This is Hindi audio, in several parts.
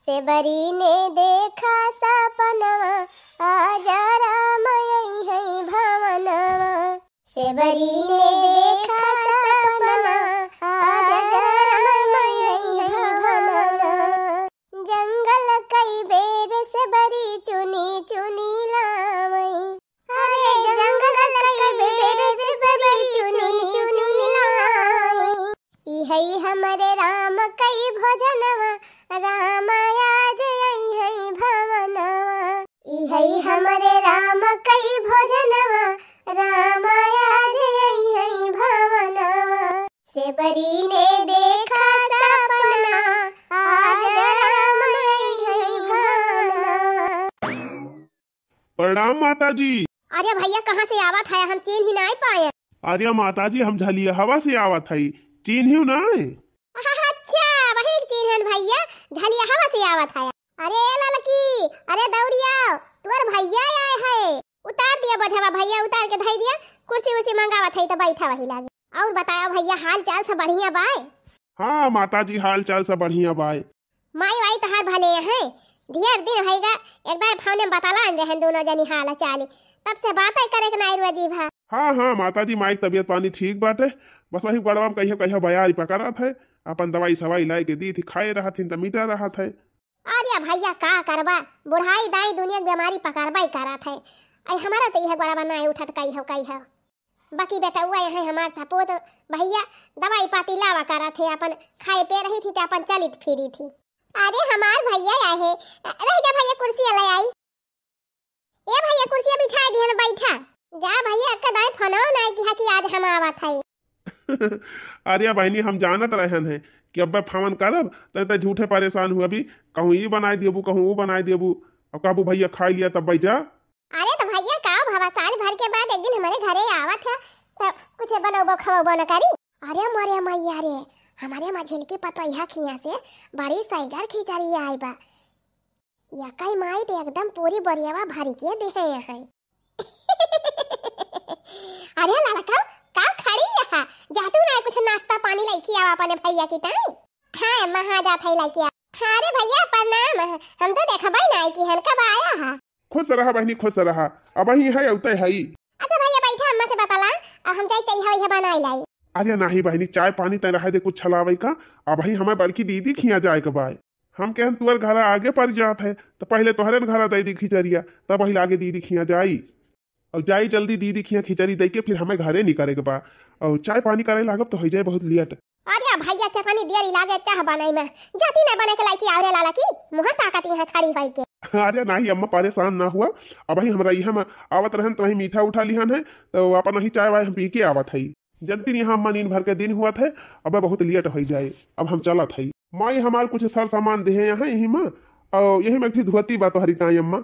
सेबरी ने देखा सपनवा आजा राम आई है भवनवा। सेबरी ने देखा सपनवा आजा राम आई है भवनवा। जंगल कई बेर सेबरी चुनी चुनी लावई। अरे जंगल कई बेर सेबरी चुनी चुनी लावई। इहई हमरे राम कई भोजनवा राम आज आई है भवनवा। इहई हमरे राम कई भोजनवा राम आज आई है भवनवा। सेबरी ने देखा सपना आज राम आई है भवनवा। प्रणाम माता जी। अरे भैया कहाँ से आवत है, हम चीन ही नहीं पाए। अरे माता जी हम झलिया हवा से आवत है, चीन ही नहीं। अच्छा वही चीन है भैया, झलिया हवा से आवत है। अरे ललकी, अरे दौड़िया, तुअर भैया आए है। उतार दिया बझवा भैया, उतार के धई दिया। कुर्सी उर्सी मंगावत है तो बैठा वही लागे। और बताओ भैया हाल चाल सब बढ़िया बाय? हाँ माता जी हाल चाल सब बढ़िया बाय। माई वाई तो हाल भले हैं, ढेर दिन होएगा एकदम फोन में बताला दे हैं दोनों जनी हाल चाल, तब से बातें करे के नहीं रुआ जी भा। हाँ माता जी माई तबियत पानी ठीक बाटे, बस वही गड़वा में कहियो कहियो बयारी पकड़त है। अपन दवाई सवाई लाई के दी थी, खाए रहा थी तो मीठा रहा था। अरे भैया का करबा, बुढ़ाई दाई दुनिया की बीमारी पकड़बा ही करत है। आई हमारा तो यह गड़वा नहीं उठत कही हो। बाकी बेटा हुआ है हमार सपोत भैया दवाई पाती लावा करत है, अपन खाए पे रही थी तो अपन चलित फिरी थी। अरे हमार भैया आए है, रह जा भैया कुर्सी ले आई। ए भैया कुर्सी बिछा दी है, बैठा जा भैया। कदाई फोनो नहीं किया कि आज हम आवत है। अरे बहनी हम जानत रहन है कि अब फावन करब तो झूठे परेशान हुआ भी, कहूँ ये बनाए देबू कहूँ वो बनाए देबू। अब काबू भैया खा लिया तब बैठा। अरे तो भैया का भवा साल भर के बाद एक दिन हमारे घरे आवत है तो कुछ बनाओ खवाओ न करी। अरे मोरे मैया रे, हमारे मझिल की पतोया खिया से बड़ी साइगर खिचड़ी आई बा। या कई माई तो एकदम पूरी बोरियावा भरी के दे है। अरे लड़का का खड़ी है, जातू ना कुछ नाश्ता पानी लेके आवा अपने भैया की ताई। हां महा जात है लेके आ। अरे भैया प्रणाम, हम तो देखा भाई नहीं कि हन कब आया है। खुश रहा बहनी खुश रहा, अब ही है उते है। अच्छा भैया बैठा, अम्मा से बताला हम जाई चाहिए बनाई लाई। अरे नहीं बहनी चाय पानी तय रहा दे कुछ छलावे का। अब ही हमें बड़की दीदी खिया जाए के बाय। हम कहन तुअर घर आगे पड़ जात है तो पहले तोहरे घर दे दी खिचड़िया, तब वही आगे दीदी खिया जाई और जाई जल्दी दीदी खिया खिचड़ी दे के फिर हमें घरे नहीं करे के बा और चाय पानी करे लागब तो हो जाए बहुत लेट। अरे भैया क्या पानी देरी लागे चाह बनाई में, जाती ना बने के लायकी आवरे लाला की मुंह ताकत है खड़ी होई के। अरे नहीं अम्मा परेशान ना हुआ, अब ही हमरा यहाँ आवत रहन तो वही मीठा उठा लिहन है तो अपन वही चाय वाय हम पी के आवत है। जल्दी यहाँ अम्मा नींद भर के दिन हुआ थे, अब बहुत लेट हो जाए। अब हम चलत है, माई हमार कुछ सर सामान दे यहाँ यही माँ और यही में एक धोती बा तोहरी ताई अम्मा,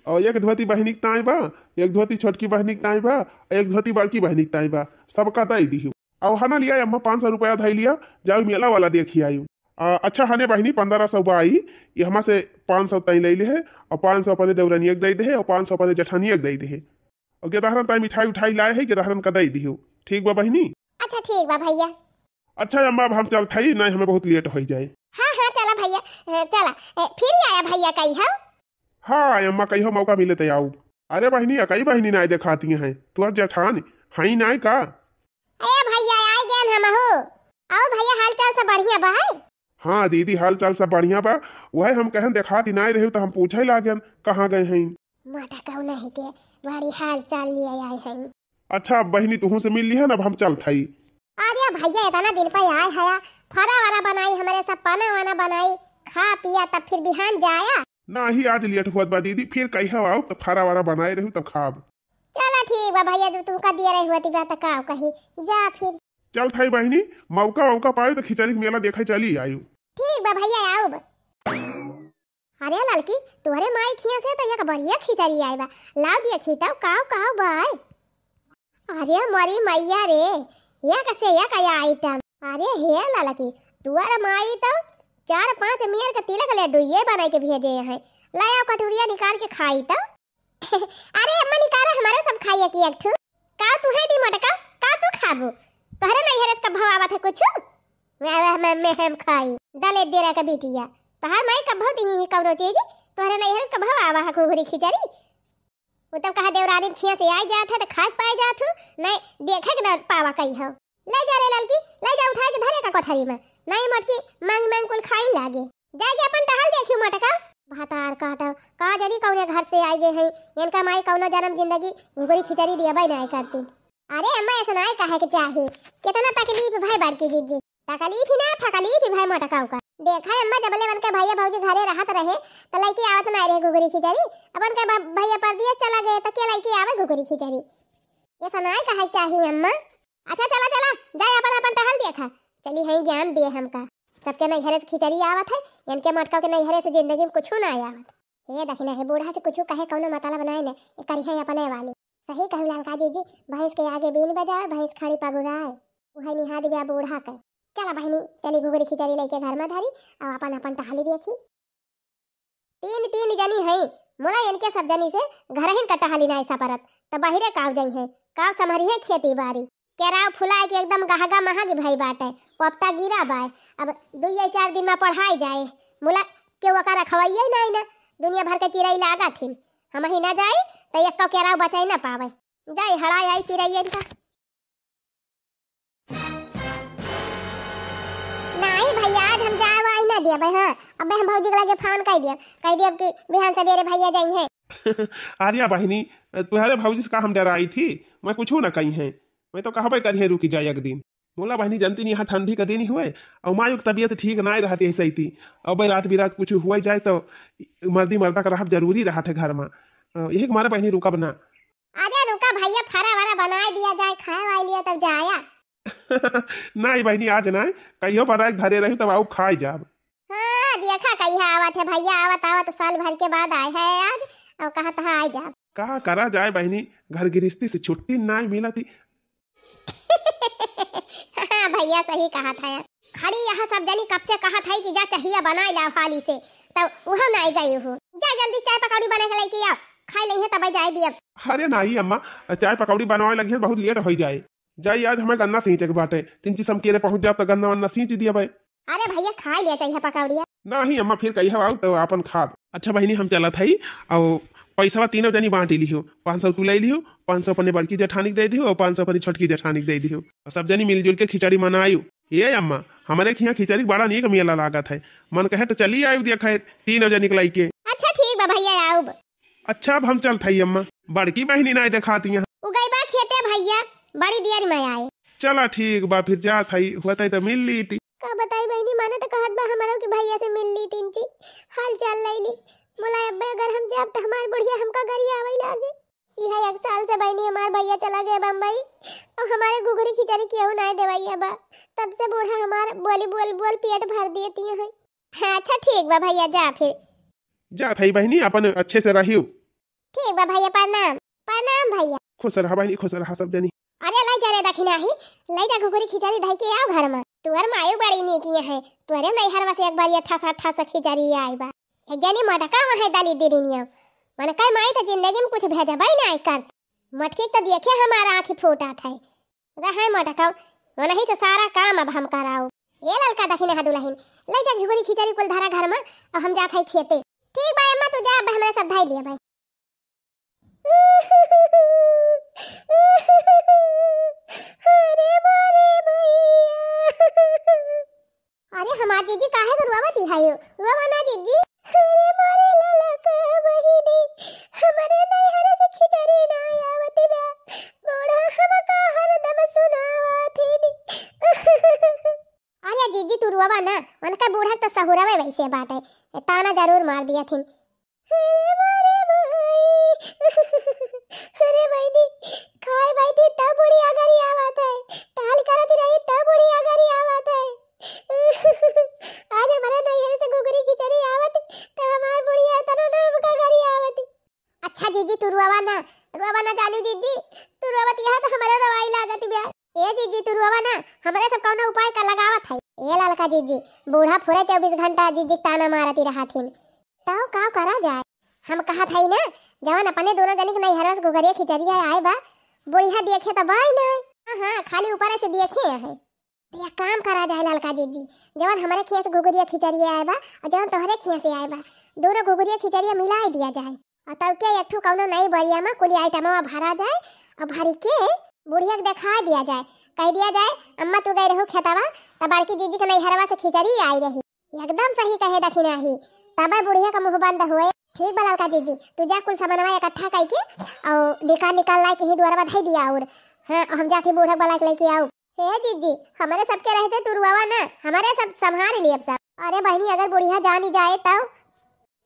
और एक धोती बहनी के ताई बा, एक धोती छोटकी बहनी के ताई बा, एक धोती बड़की बहनी के ताई बा, सबका दे दी। और हना लिया अम्मा 500 रुपया धई लिया, जाओ मेला वाला देखी आई। अच्छा हने बहनी 1500 बा आई, ये हमा से 500 तई ले है और 500 अपने देवरानी एक दे दे और 500 अपने जठानी एक दे दे और गेदाहरन ताई मिठाई उठाई लाए है, गेदाहरन का दे दी। ठीक बा बहनी? अच्छा ठीक बा भैया। अच्छा अम्मा अब हम चल थई नहीं हमें बहुत लेट हो जाए। हाँ चला भैया, चला फिर आया भैया कही है। हाँ अम्मा कहियो मौका मिले तो आओ। अरे बहनी कई बहनी नहीं दिखाती हैं, तुअर जेठान हई नहीं का? ए भैया आई गेन हम हो। आओ भैया हाल चाल सब बढ़िया बा? हाँ दीदी हाल चाल सब बढ़िया बा, वही हम कहन दिखाती नहीं रही तो हम पूछे लागन कहाँ गए हैं। मोटा कहू नहीं के बड़ी हाल चाल लिए आए हैं। अच्छा बहनी तुहू से मिल ली है ना, अब हम चल थई। अरे भैया इतना दिन पर आए है, फरा वारा बनाई हमारे सब पाना वाना बनाई, खा पिया तब फिर बिहान जाया ना ही आज लेट हुआ बा दीदी, फिर कहिया आओ तो फारा वारा बनाए रहू तब खाब। चला ठीक बा भैया, तुम का दिया रही हुआ तब का कही जा फिर। चल थई बहनी, मौका पाए तो खिचड़ी के मेला देखे चली आयु। ठीक बा भैया आओ। अरे लड़की तुम्हारे माई खिया से तो एक बढ़िया खिचड़ी आई बा, लाओ दिया खिताओ काओ बाय। अरे मोरी मैया रे, या कैसे या क्या आइटम। अरे हे लड़की तुअर माई तो 4-5 मियर का तिलक ले डुइये बनाई के भेजे हैं, लाया कटोरिया निकाल के खाई तो। अरे अम्मा निकाल हमारे सब खाइए की एक ठू का तू है दी मटका का तू खाबू, तोहरे नहीं हरस का भाव आवत है कुछ मैं हम खाई दले देरा का बिटिया तहार माई कब दी कवरो चीज तोहरे नहीं है कब आवा है घुघरी खिचड़ी वो तब कहा देवरानी खिया से आई जात है तो खाए पाए जात हो नहीं देखे के ना पावा कही हो ले जा रे लड़की ले जा उठा के धरे का कोठरी में नहीं मटकी मांग मांग कुल खाई लागे जाके अपन टहल देखियो मटका भातार काटा का जरी कौने घर से आई गए हैं इनका माई कौनो जन्म जिंदगी घुघरी खिचड़ी दिया भाई नहीं करती अरे अम्मा ऐसा नहीं कहे के चाहे कितना तकलीफ भाई बारकी जीजी तकलीफ ही ना फकलीफ ही भाई मटका का देखा है अम्मा जबले बन के भैया भौजी घरे रहत रहे तो लड़की आवत ना रहे घुघरी खिचड़ी अपन के भैया परदेश चला गए तो के लड़की आवे घुघरी खिचड़ी ये सुनाई कहे चाहिए अम्मा अच्छा चला चला जाए अपन अपन टहल देखा चली है ज्ञान दिए हमका सबके नैहरे से खिचड़ी आवत है इनके मटका के नैहरे से जिंदगी में कुछ ना आवत हे दखना है बूढ़ा से कुछ कहे कौनो मताला बनाए ने करी है अपने वाली सही कहू लालका जीजी भैंस के आगे बीन बजाए भैंस खड़ी पगुराए उहे निहा दिया बूढ़ा के चला बहनी चली घुघरी खिचड़ी लेके घर में धरी और अपन अपन टहली देखी तीन तीन जनी है मोला इनके सब जनी से घर ही कटहली ना ऐसा परत तो बाहरे काव जाई है काव समरी है खेती बाड़ी केराव फुलाए के एकदम गहगा महागी भाई बाटे पपता गिरा बाय अब 2-4 दिन में पढ़ाई जाए मोला के वका रखवाइए नहीं ना दुनिया भर के चिड़ै लागा थी हम ही ना जाए तो एक केराव बचाई ना पावे जाए हड़ा आई चिड़ैया का नहीं भैया आज हम जाए आई ना दिया भाई हां अब हम भौजी के लगे फोन कह दिया कि बिहान सवेरे भैया जाई है आर्या बहनी तुम्हारे भौजी से का हम डराई थी मैं कुछ ना कही है मैं तो कहबे करिए रुकी जाए एक दिन मोला बहनी जानती नहीं यहाँ ठंडी का दिन हुए और मायुक तबीयत ठीक ना रहती ऐसे ही थी अब रात बिरात कुछ हुआ जाए तो मर्दी मर्दा का रहब जरूरी रहा थे घर में यही हमारे बहनी रुका बना आजा रुका भैया फरा वारा बना दिया जाए खाए वाई लिया तब जाया नहीं बहनी आज ना कहियो बना घरे रही तब आओ खाए जाब हाँ देखा कहिया आवत है भैया आवत साल भर के बाद आए है आज और कहा था आ जाब कहा करा जाए बहनी घर गृहस्थी से छुट्टी ना मिला थी हाँ भैया सही कहा था यार खड़ी यहाँ सब जनी कब से कहा था कि जा चाहिए बनाई ला हाली से तब वहाँ ना गई हो जा जल्दी चाय पकौड़ी बना के लेके आओ खा ले है तब जाए दिया अरे नहीं अम्मा चाय पकौड़ी बनवाए लगी है बहुत लेट हो जाए जाइए आज हमें गन्ना सींचे के बाटे 3 चीज हम केरे पहुंच जाए तो गन्ना वन्ना सींच दिया भाई अरे भैया खा लिया चाहिए पकौड़िया नहीं अम्मा फिर कही आओ तो अपन खा अच्छा बहनी हम चला था और पैसा तीनों जनी बांट लियो 500 तू ले लियो 500 अपने बड़की जेठानी दे दियो और 500 अपनी छोटकी जेठानी दे दियो और सब जनी मिलजुल के खिचड़ी मनायु ये अम्मा हमारे यहाँ खिचड़ी बड़ा नीक मेला लागत है मन कहे तो चली आयु देखा तीनों जनी लाई के अच्छा ठीक बा भैया आओ अच्छा अब हम चल थी अम्मा बड़की बहनी ना दिखाती है उगई बा खेते भैया बड़ी देर में आए चला ठीक बा फिर जा थी हुआ तो मिल ली थी का बताई बहनी माने तो कहत बा हमारा कि भैया से मिल ली तीन ची हाल चाल लईली मोला अब्बे अगर हम जाब तो हमार बुढ़िया हमका घरी आवे लागे यह 1 साल से बहनी हमार भैया चला गए बम्बई और हमारे घुघरी खिचड़ी क्यों ना देवैया बा तब से बूढ़ा हमार बोल पेट भर देती है हाँ, अच्छा ठीक बा भैया जा फिर जा थई बहनी अपन अच्छे से रहियो ठीक बा भैया प्रणाम प्रणाम भैया खुश रहा बहनी खुश रहा सब जनी अरे लाई जा रे दखिना ही लाई जा घुघरी खिचड़ी धई के आओ घर में तुअर मायू बड़ी नी की है तुअरे नैहर से एक बार 88 खिचड़ी आई बा जनी मटका वहाँ डाली दिरिनिया मन कई माई तो जिंदगी में कुछ भेजा भाई ना कर मटकी तो देखे हमारा आँखी फूटा था रहा मटका वही से सारा काम अब हम कराओ ये ललका दखिना है दुल्हन ले जा घुघरी खिचड़ी कुल धरा घर में और हम जाते खेते ठीक भाई अम्मा तू जा अब हमारे सब धाई लिया भाई अरे हमार जीजी काहे को रोवती है रोवा ना जीजी अरे मारे ललका बहिनी हमारे नैहर से खिचड़ी ना आवत बा बूढ़ा हमका हरदम सुनावत थी अरे जीजी तू रोवा ना उनका बूढ़ा तो सहुरावे वैसे बाटे ताना जरूर मार दिया थी अरे बहिनी खाए बैठी तब बुढ़ी अगरी आवत है टहल करती रही तब बुढ़ी अगरी आवत है आज हमारे नैहर से घुघरी खिचड़ी आवत तो हमार बुढ़िया तना नाम का घरी आवत अच्छा जीजी तू रोवा ना जानू जीजी तू रोवत यहां तो हमारे रवाई लागत बे ए जीजी तू रोवा ना हमारे सब कौनो उपाय का लगावत है ए ललका जीजी बूढ़ा पूरे 24 घंटा जीजी ताना मारती रहथिन तो का करा जाए हम कहा था ना जवान अपने दोनों जने के नैहर से घुघरी खिचड़ी आए बा बुढ़िया देखे तो भाई ना हां खाली ऊपर से देखे है तो यह काम करा जाए लालका जीजी, जवन हमारे खिया से घुघुरिया खिचड़िया आए बा और जवन तोहरे खिया से आए बा, दोनों घुघुरिया खिचड़िया मिला दिया जाए और तब के एक ठो कौनो नई बरिया में कुली आइटमवा भरा जाए और भरी के बुढ़िया के दिखा दिया जाए, कह दिया जाए अम्मा तू गई रहो खेतवा तब बड़की जीजी के नैहरवा से खिचड़ी आई रही। एकदम सही कहे दखिना ही, तब बुढ़िया का मुंह बंद हुए। ठीक बा लालका जीजी, तू जा कुल सामानवा इकट्ठा करके और निकाल ला के ही द्वारा बधाई दिया और हाँ हम जाके बूढ़ा वाला के लेके आऊ। हे जीजी हमारे सबके रहते तू रुआवा ना, हमारे सब संभाल लिए अब सब। अरे बहनी अगर बुढ़िया जानी जाए तब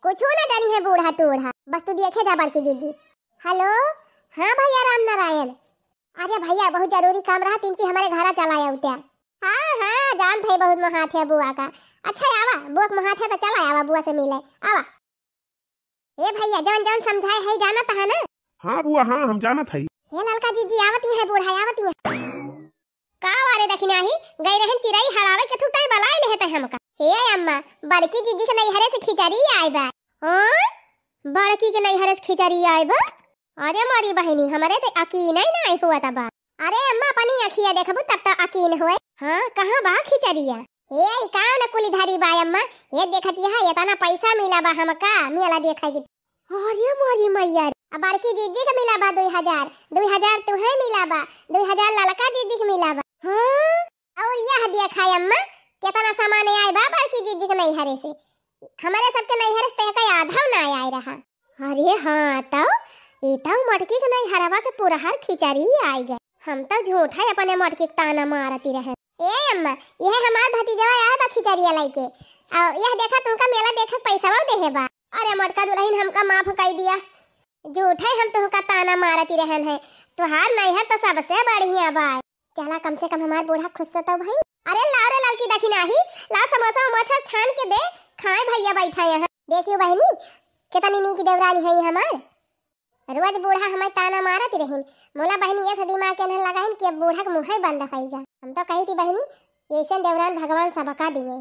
कुछ ना जानी है बूढ़ा टूढ़ा, बस तू देखे जा बड़की जीजी। हेलो हाँ भैया राम नारायण। अरे भैया बहुत जरूरी काम रहा, तीन चीज हमारे घर चला आया उत्या। हाँ जान भाई बहुत महात है बुआ का। अच्छा आवा बुआ का महात है तो चला आवा बुआ से मिले आवा। ए भैया जवन जवन समझाए है जाना था ना। हाँ बुआ हाँ हम जाना था। हे लालका जीजी आवती है बूढ़ा आवती है का वारे दखिना ही गई रहन चिरई हड़ावे के थुकताई बलाई लेते हमका। हे अम्मा बड़की जीजी के नैहरे से खिचड़ी आई बा। हां बड़की के नैहरे से खिचड़ी आई बा। अरे मारी बहनी हमारे तो यकीन नहीं आई हुआ तब। अरे अम्मा अपनी अखिया देखबू तब तो यकीन होए। हां कहां बा खिचड़िया? हे कौन कुली धारी बा अम्मा, ये देखती है इतना पैसा मिला बा हमका मेला देखाई। अरे मारी मैया अब बड़की जीजी के मिला बा 2000 तुहे मिला बा 2000 ललका जीजी के मिला बा। हाँ और यह देखा अम्मा कितना सामान आए बा बड़की जीजी के नैहरे से, हमारे सबके नैहरे से का आधा ना आए रहा। अरे हाँ तो इतना मटकी के नैहरवा से पूरा हर खिचड़ी आई गए। हम तो झूठ है अपने मटकी के ताना मारती रहे। ए अम्मा यह हमार भतीजा आया बा खिचड़िया लेके और यह देखा तुमका मेला देखा पैसा देहे बा। अरे मटका दुल्हन हमका माफ कर दिया, झूठ है हम तुमका ताना मारती रहन है, तुहार नैहर तो सबसे बढ़िया बा। चला कम से कम हमार बूढ़ा खुश तो भाई। अरे ला रे लालकी दखिना ही ला समोसा मछा छान के दे खाए भैया बैठा है। देखियो बहनी कितनी नीक देवरानी है हमार, रोज बूढ़ा हमें ताना मारत रहिन। मोला बहनी ये सदी मां के न लगाइन कि अब बूढ़ा के मुंह ही बंद होई जा। हम तो कही थी बहनी ऐसे देवरान भगवान सबका दिए।